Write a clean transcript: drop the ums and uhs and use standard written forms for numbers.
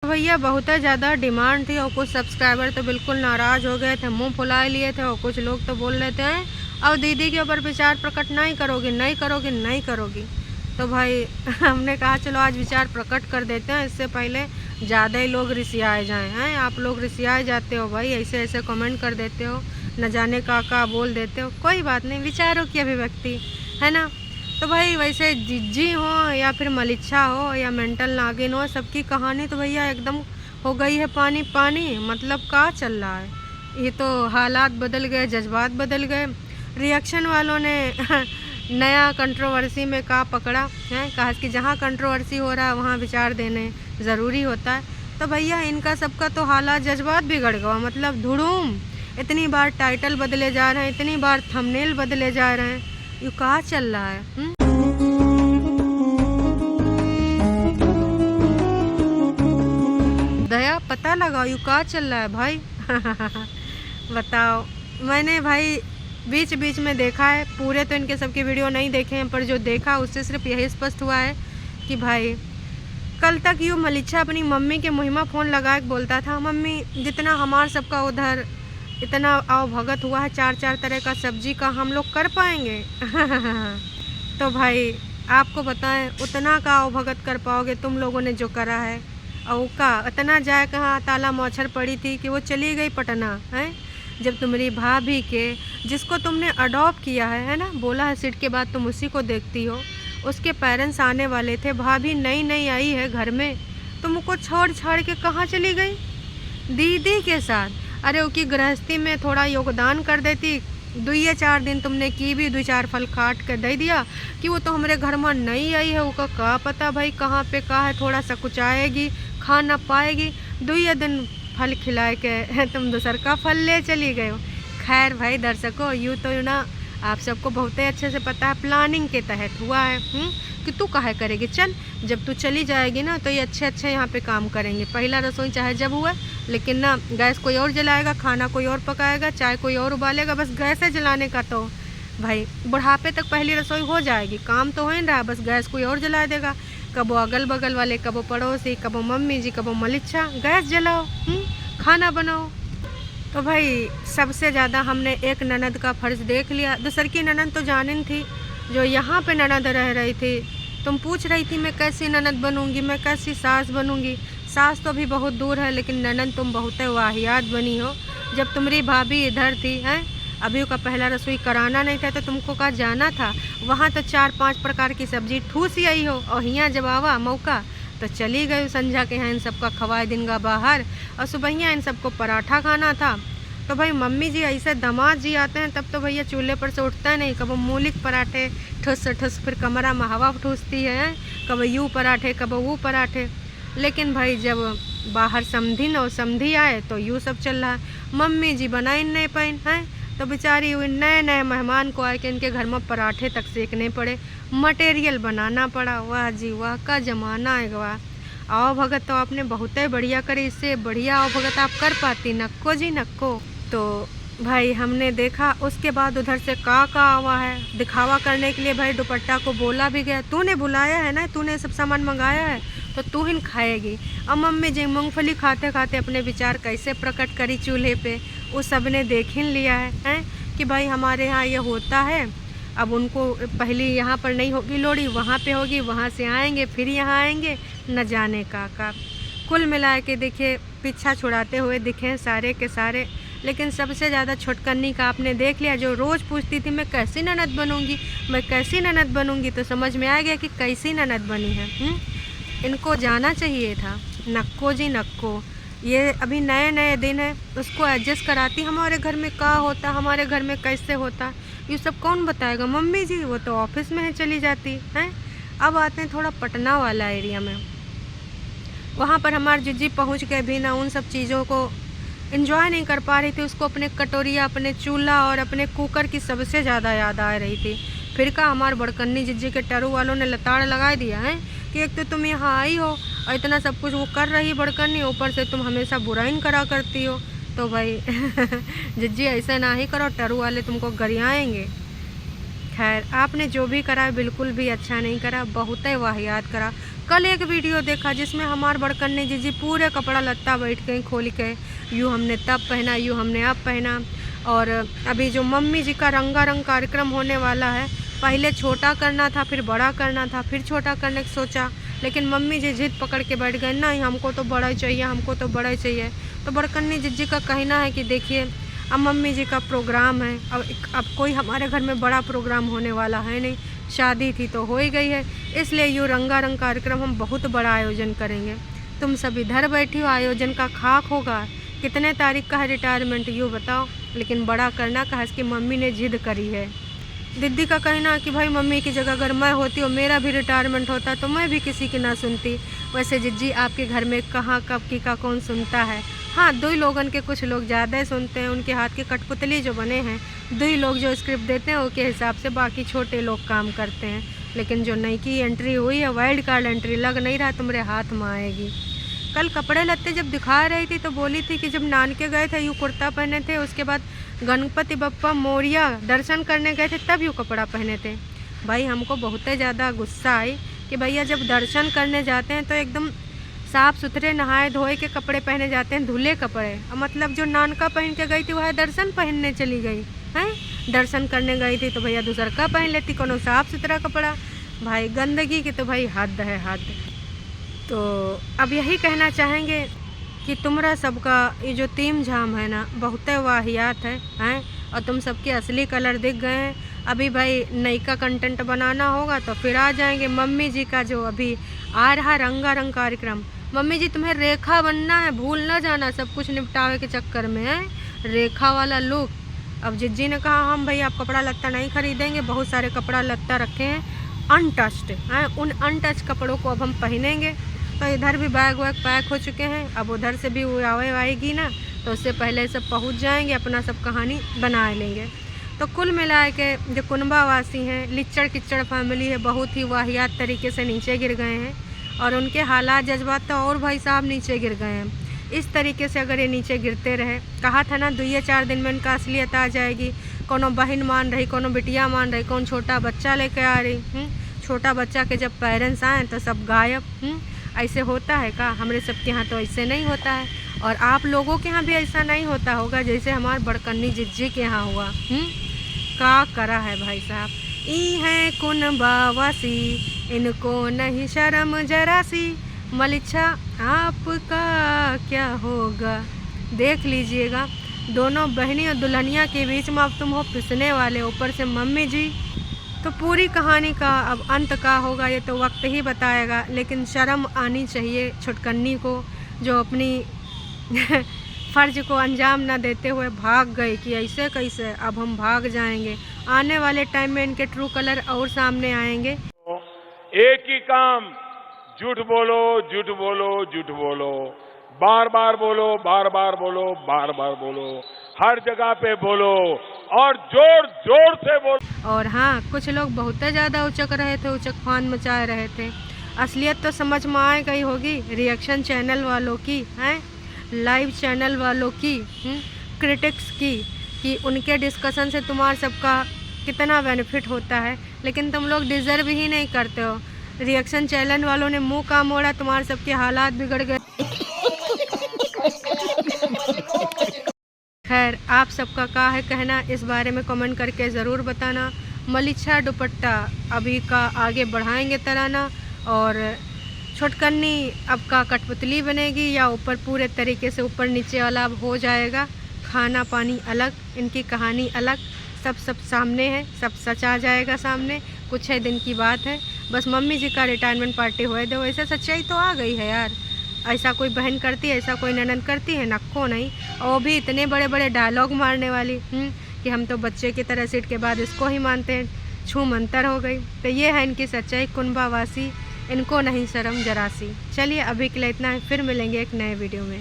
भैया बहुत ज़्यादा डिमांड थी और कुछ सब्सक्राइबर तो बिल्कुल नाराज़ हो गए थे, मुंह फुलाए लिए थे और कुछ लोग तो बोल रहे थे अब दीदी के ऊपर विचार प्रकट नहीं करोगी, नहीं करोगी, नहीं करोगी। तो भाई हमने कहा चलो आज विचार प्रकट कर देते हैं, इससे पहले ज़्यादा ही लोग रिसियाए जाएँ हैं। आप लोग रिसियाए जाते हो भाई, ऐसे ऐसे कमेंट कर देते हो, न जाने का बोल देते हो। कोई बात नहीं, विचारों की अभिव्यक्ति है ना। तो भाई वैसे जिज्जी हो या फिर मलिच्छा हो या मेंटल नागिन हो, सबकी कहानी तो भैया एकदम हो गई है पानी पानी। मतलब क्या चल रहा है, ये तो हालात बदल गए, जज्बात बदल गए। रिएक्शन वालों ने नया कंट्रोवर्सी में का पकड़ा है, कहा कि जहाँ कंट्रोवर्सी हो रहा है वहाँ विचार देने ज़रूरी होता है। तो भैया इनका सबका तो हालात जज्बात बिगड़ गया। मतलब धुड़ूम, इतनी बार टाइटल बदले जा रहे हैं, इतनी बार थंबनेल बदले जा रहे हैं, ये कहाँ चल रहा है। दया पता लगाओ यू कहाँ चल रहा है भाई। बताओ। मैंने भाई बीच बीच में देखा है, पूरे तो इनके सबकी वीडियो नहीं देखे हैं, पर जो देखा उससे सिर्फ यही स्पष्ट हुआ है कि भाई कल तक यूँ मलिच्छा अपनी मम्मी के मुहिमा फ़ोन लगा के बोलता था, मम्मी जितना हमार सबका उधर इतना आवभगत हुआ है, 4 तरह का सब्जी का, हम लोग कर पाएंगे। तो भाई आपको बताएं, उतना का आवभगत कर पाओगे तुम लोगों ने जो करा है। और का इतना जाए कहाँ, ताला मौछर पड़ी थी कि वो चली गई पटना है। जब तुम्हारी भाभी के जिसको तुमने अडॉप्ट किया है ना, बोला है सीट के बाद तुम उसी को देखती हो, उसके पेरेंट्स आने वाले थे, भाभी नई नई आई है घर में, तुमको छोड़ छाड़ के कहाँ चली गई? दीदी के साथ। अरे उसकी गृहस्थी में थोड़ा योगदान कर देती, 2-4 दिन तुमने की भी, 2-4 फल काट कर दे दिया कि वो तो हमारे घर में नहीं आई है, उसका क्या पता भाई कहाँ पे कहाँ है, थोड़ा सा कुछ आएगी, खा ना पाएगी, 2 दिन फल खिलाए के तुम दूसर का फल ले चली गए हो। खैर भाई दर्शकों, यूँ तो ना आप सबको बहुत ही अच्छे से पता है प्लानिंग के तहत हुआ है कि तू काहे करेगी, चल जब तू चली जाएगी ना तो ये अच्छे अच्छे यहाँ पे काम करेंगे। पहला रसोई चाहे जब हुआ, लेकिन ना गैस कोई और जलाएगा, खाना कोई और पकाएगा, चाय कोई और उबालेगा, बस गैस है जलाने का। तो भाई बुढ़ापे तक पहली रसोई हो जाएगी, काम तो हो ही रहा, बस गैस कोई और जला देगा। कबो अगल बगल वाले, कबो पड़ोसी, कबो मम्मी जी, कबो मलिच्छा, गैस जलाओ, खाना बनाओ। तो भाई सबसे ज़्यादा हमने एक ननद का फ़र्ज़ देख लिया। दूसर की ननद तो जानिन थी, जो यहाँ पे ननद रह रही थी। तुम पूछ रही थी मैं कैसी ननद बनूंगी, मैं कैसी सास बनूंगी। सास तो अभी बहुत दूर है, लेकिन ननद तुम बहुत वाहियात बनी हो। जब तुम्हारी भाभी इधर थी हैं, अभी का पहला रसोई कराना नहीं था तो तुमको कहा जाना था, वहाँ तो 4-5 प्रकार की सब्जी ठूस आई हो, और यहाँ जब आवा मौका तो चली गई संझा के यहाँ इन सबका खवाए दिन का बाहर, और सुबह इन सबको पराठा खाना था। तो भाई मम्मी जी ऐसे दामाद जी आते हैं तब तो भैया चूल्हे पर से उठता नहीं, कब मूलिक पराठे ठुस ठुस, फिर कमरा में हवा ठूसती है, कब यूँ पराठे कब वो पराठे। लेकिन भाई जब बाहर समधिन और समधी आए तो यूँ सब चल रहा है। मम्मी जी बनाई नहीं पाइन हैं, तो बेचारी नए नए मेहमान को आए कि इनके घर में पराठे तक सेकने पड़े, मटेरियल बनाना पड़ा। वाह जी वाह, का ज़माना है वाह। आओ भगत तो आपने बहुत ही बढ़िया करी, इससे बढ़िया आओ भगत आप कर पाती, नक्को जी नक्को। तो भाई हमने देखा उसके बाद उधर से का आवा है दिखावा करने के लिए। भाई दुपट्टा को बोला भी गया, तूने बुलाया है ना, तूने सब सामान मंगाया है तो तू ही खाएगी। अब मम्मी जी मूंगफली खाते खाते अपने विचार कैसे प्रकट करी चूल्हे पे, वो सब ने देख ही लिया है कि भाई हमारे यहाँ ये होता है। अब उनको पहली यहाँ पर नहीं होगी लोड़ी, वहाँ पे होगी, वहाँ से आएंगे फिर यहाँ आएंगे, न जाने का। कुल मिला के देखिए पीछा छुड़ाते हुए दिखे सारे के सारे। लेकिन सबसे ज़्यादा छुटकन्नी का आपने देख लिया, जो रोज़ पूछती थी मैं कैसी ननद बनूंगी, मैं कैसी ननद बनूंगी, तो समझ में आ गया कि कैसी ननद बनी है। इनको जाना चाहिए था, नक्को जी नक्को। ये अभी नए नए दिन है, उसको एडजस्ट कराती हमारे घर में क्या होता, हमारे घर में कैसे होता, ये सब कौन बताएगा। मम्मी जी वो तो ऑफिस में है चली जाती हैं। अब आते हैं थोड़ा पटना वाला एरिया में, वहाँ पर हमारी जिज्जी पहुँच के भी ना उन सब चीज़ों को एंजॉय नहीं कर पा रही थी। उसको अपने कटोरिया, अपने चूल्हा और अपने कुकर की सबसे ज़्यादा याद आ रही थी। फिर का हमारे बड़कन्नी जिज्जी के टरू वालों ने लताड़ लगा दिया है कि एक तो तुम यहाँ आई हो और इतना सब कुछ वो कर रही बड़कन्नी, ऊपर से तुम हमेशा बुराई करा करती हो। तो भाई जिज्जी ऐसा ना ही करो, टरू वाले तुमको गरियाएंगे। खैर आपने जो भी करा बिल्कुल भी अच्छा नहीं करा, बहुत ही वाहियात करा। कल एक वीडियो देखा जिसमें हमार बड़कन्नी जीजी पूरे कपड़ा लत्ता बैठ गई खोल के, यूँ हमने तब पहना, यूँ हमने अब पहना। और अभी जो मम्मी जी का रंगारंग कार्यक्रम होने वाला है, पहले छोटा करना था, फिर बड़ा करना था, फिर छोटा करने की सोचा, लेकिन मम्मी जी जिद पकड़ के बैठ गए, नहीं हमको तो बड़ा ही चाहिए, हमको तो बड़ा ही चाहिए। तो बड़कन्नी जीजी का कहना है कि देखिए अब मम्मी जी का प्रोग्राम है, अब कोई हमारे घर में बड़ा प्रोग्राम होने वाला है नहीं, शादी थी तो हो ही गई है, इसलिए यूँ रंगारंग कार्यक्रम हम बहुत बड़ा आयोजन करेंगे। तुम सब इधर बैठी हो, आयोजन का खाक होगा। कितने तारीख का है रिटायरमेंट यूँ बताओ, लेकिन बड़ा करना कहा इसकी मम्मी ने जिद करी है। दीदी का कहना कि भाई मम्मी की जगह अगर मैं होती और मेरा भी रिटायरमेंट होता तो मैं भी किसी की ना सुनती। वैसे जिज्जी आपके घर में कहाँ कब की का कौन सुनता है? हाँ, दो ही लोगन के कुछ लोग ज़्यादा सुनते हैं, उनके हाथ के कठपुतली जो बने हैं, दो ही लोग जो स्क्रिप्ट देते हैं उसके हिसाब से बाकी छोटे लोग काम करते हैं। लेकिन जो नई की एंट्री हुई है, वाइल्ड कार्ड एंट्री, लग नहीं रहा तुम्हारे हाथ में आएगी। कल कपड़े लत्ते जब दिखा रही थी तो बोली थी कि जब नानके गए थे यूँ कुर्ता पहने थे, उसके बाद गणपति बप्पा मोरिया दर्शन करने गए थे तब यूँ कपड़ा पहने थे। भाई हमको बहुत ही ज़्यादा गुस्सा आई कि भैया जब दर्शन करने जाते हैं तो एकदम साफ़ सुथरे नहाए धोए के कपड़े पहने जाते हैं, धुले कपड़े। मतलब जो नानका पहन के गई थी वह दर्शन पहनने चली गई हैं, दर्शन करने गई थी तो भैया दूसरा का पहन लेती, कोनो साफ़ सुथरा कपड़ा। भाई गंदगी की तो भाई हद है, हद। तो अब यही कहना चाहेंगे कि तुम्हारा सबका ये जो तीम झाम है ना, बहुत वाहियात है और तुम सबके असली कलर दिख गए हैं। अभी भाई नई का कंटेंट बनाना होगा तो फिर आ जाएंगे। मम्मी जी का जो अभी आ रहा रंगारंग कार्यक्रम, मम्मी जी तुम्हें रेखा बनना है, भूल ना जाना, सब कुछ निपटावे के चक्कर में है रेखा वाला लुक। अब जिज्जी ने कहा हम भाई आप कपड़ा लत्ता नहीं खरीदेंगे, बहुत सारे कपड़ा लत्ता रखे हैं अनटच्ड हैं, उन अनटच कपड़ों को अब हम पहनेंगे। तो इधर भी बैग वैग पैक हो चुके हैं, अब उधर से भी वो आएगी ना तो उससे पहले सब पहुंच जाएंगे, अपना सब कहानी बना लेंगे। तो कुल मिला के जो कुनबा वासी हैं, लिच्चड़ किच्चड़ फैमिली है, बहुत ही वाहियात तरीके से नीचे गिर गए हैं और उनके हालात जज्बात तो और भाई साहब नीचे गिर गए हैं। इस तरीके से अगर ये नीचे गिरते रहे, कहा था ना 2-4 दिन में इनका असलियत आ जाएगी। कोनो बहन मान रही, कोनो बिटिया मान रही, कौन छोटा बच्चा लेके आ रही। छोटा बच्चा के जब पेरेंट्स आए तो सब गायब। ऐसे होता है का? हमारे सबके यहाँ तो ऐसे नहीं होता है और आप लोगों के यहाँ भी ऐसा नहीं होता होगा जैसे हमारे बड़कन्नी जिज्जी के यहाँ हुआ। का करा है भाई साहब। ई हैं कुनबा वासी, इनको नहीं शर्म जरा सी, मलिच्छा आपका क्या होगा। देख लीजिएगा दोनों बहनी और दुल्हनिया के बीच में अब तुम हो पिसने वाले, ऊपर से मम्मी जी। तो पूरी कहानी का अब अंत का होगा ये तो वक्त ही बताएगा, लेकिन शर्म आनी चाहिए छुटकन्नी को, जो अपनी फ़र्ज को अंजाम न देते हुए भाग गए कि ऐसे कैसे अब हम भाग जाएंगे। आने वाले टाइम में इनके ट्रू कलर और सामने आएंगे। एक ही काम, झूठ बोलो, झूठ बोलो, झूठ बोलो, बार बार बोलो, बार बार बोलो, बार बार बोलो, हर जगह पे बोलो और जोर जोर से बोलो। और हाँ, कुछ लोग बहुत ज़्यादा उचक रहे थे, उचक फान मचाए रहे थे। असलियत तो समझ में आ गई होगी रिएक्शन चैनल वालों की, हैं लाइव चैनल वालों की, क्रिटिक्स की, कि उनके डिस्कशन से तुम्हारा सबका कितना बेनिफिट होता है, लेकिन तुम लोग डिज़र्व ही नहीं करते हो। रिएक्शन चैनल वालों ने मुंह का मोड़ा, तुम्हारे सबके हालात बिगड़ गए। खैर आप सबका क्या है कहना, इस बारे में कमेंट करके ज़रूर बताना। मलिच्छा दुपट्टा अभी का आगे बढ़ाएंगे तराना, और छुटकन्नी अब का कठपुतली बनेगी या ऊपर पूरे तरीके से ऊपर नीचे वाला अब हो जाएगा। खाना पानी अलग, इनकी कहानी अलग, सब सामने है, सब सच आ जाएगा सामने। कुछ है दिन की बात है, बस मम्मी जी का रिटायरमेंट पार्टी हुए दो, वैसे सच्चाई तो आ गई है यार। ऐसा कोई बहन करती है, ऐसा कोई ननद करती है, नक्को नहीं। और वो भी इतने बड़े बड़े डायलॉग मारने वाली कि हम तो बच्चे की तरह सीट के बाद इसको ही मानते हैं, छू मंतर हो गई। तो ये है इनकी सच्चाई, कुनबा वासी, इनको नहीं शर्म जरा सी। चलिए अभी के लिए इतना है, फिर मिलेंगे एक नए वीडियो में।